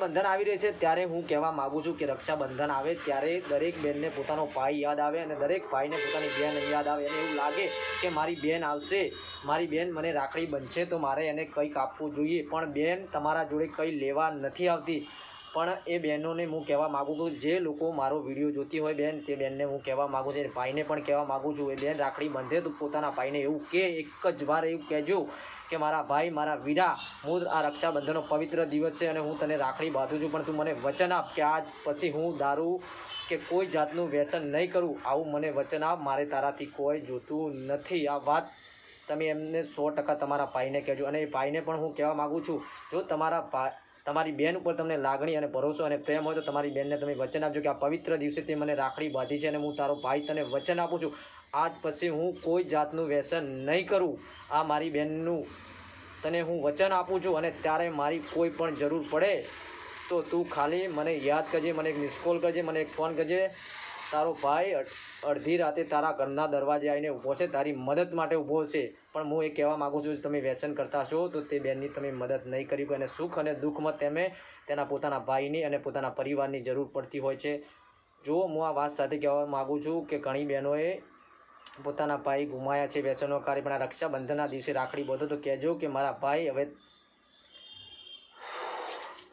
બંધન આવી રહી છે ત્યારે હું કહેવા માગું છું કે રક્ષાબંધન આવે ત્યારે દરેક બહેનને પોતાનો ભાઈ યાદ આવે અને દરેક ભાઈને પોતાની બહેન યાદ આવે અને એવું લાગે કે મારી બહેન આવશે, મારી બહેન મને રાખડી બનશે તો મારે એને કંઈક આપવું જોઈએ, પણ બહેન તમારા જોડે કંઈ લેવા નથી આવતી। પણ એ બહેનોને હું કહેવા માગું છું, જે લોકો મારો વિડીયો જોતી હોય બહેન, તે બહેનને હું કહેવા માગું છું, ભાઈને પણ કહેવા માગું છું, એ બહેન રાખડી બંધે તો પોતાના ભાઈને એવું કે એક જ વાર એવું કહેજો કે મારા ભાઈ, મારા વીરા, હું આ રક્ષાબંધનનો પવિત્ર દિવસ છે અને હું તને રાખડી બાંધું છું, પણ તું મને વચન આપ કે આજ પછી હું દારૂ કે કોઈ જાતનું વ્યસન નહીં કરું, આવું મને વચન આપ, મારે તારાથી કોઈ જોતું નથી। આ વાત તમે એમને 100% તમારા ભાઈને કહેજો। અને એ ભાઈને પણ હું કહેવા માગું છું, જો તમારી બહેન ઉપર તમને લાગણી અને ભરોસો અને પ્રેમ હોય તો તમારી બહેનને તમે વચન આપજો કે આ પવિત્ર દિવસે તે મને રાખડી બાંધી છે અને હું તારો ભાઈ તને વચન આપું છું, આજ પછી હું કોઈ જાતનું વ્યસન નહીં કરું। આ મારી બહેનનું તને હું વચન આપું છું અને ત્યારે મારી કોઈ પણ જરૂર પડે તો તું ખાલી મને યાદ કરજે, મને એક મિસ કોલ કરજે, મને એક ફોન કરજે। તારો ભાઈ અડધી રાતે તારા ઘરના દરવાજે આવીને ઊભો છે, તારી મદદ માટે ઊભો છે, પણ હું એ કહેવા માગું છું તમે વ્યસન કરતા છો તો તે બહેનની તમે મદદ નહીં કરી, અને સુખ અને દુઃખમાં તમે તેના પોતાના ભાઈની અને પોતાના પરિવારની જરૂર પડતી હોય છે। જો હું આ વાત સાથે કહેવા માગું છું કે ઘણી બહેનોએ પોતાના ભાઈ ગુમાયા છે વ્યસનો કારણે, પણ આ રક્ષાબંધનના દિવસે રાખડી બાંધો તો કહેજો કે મારા ભાઈ હવે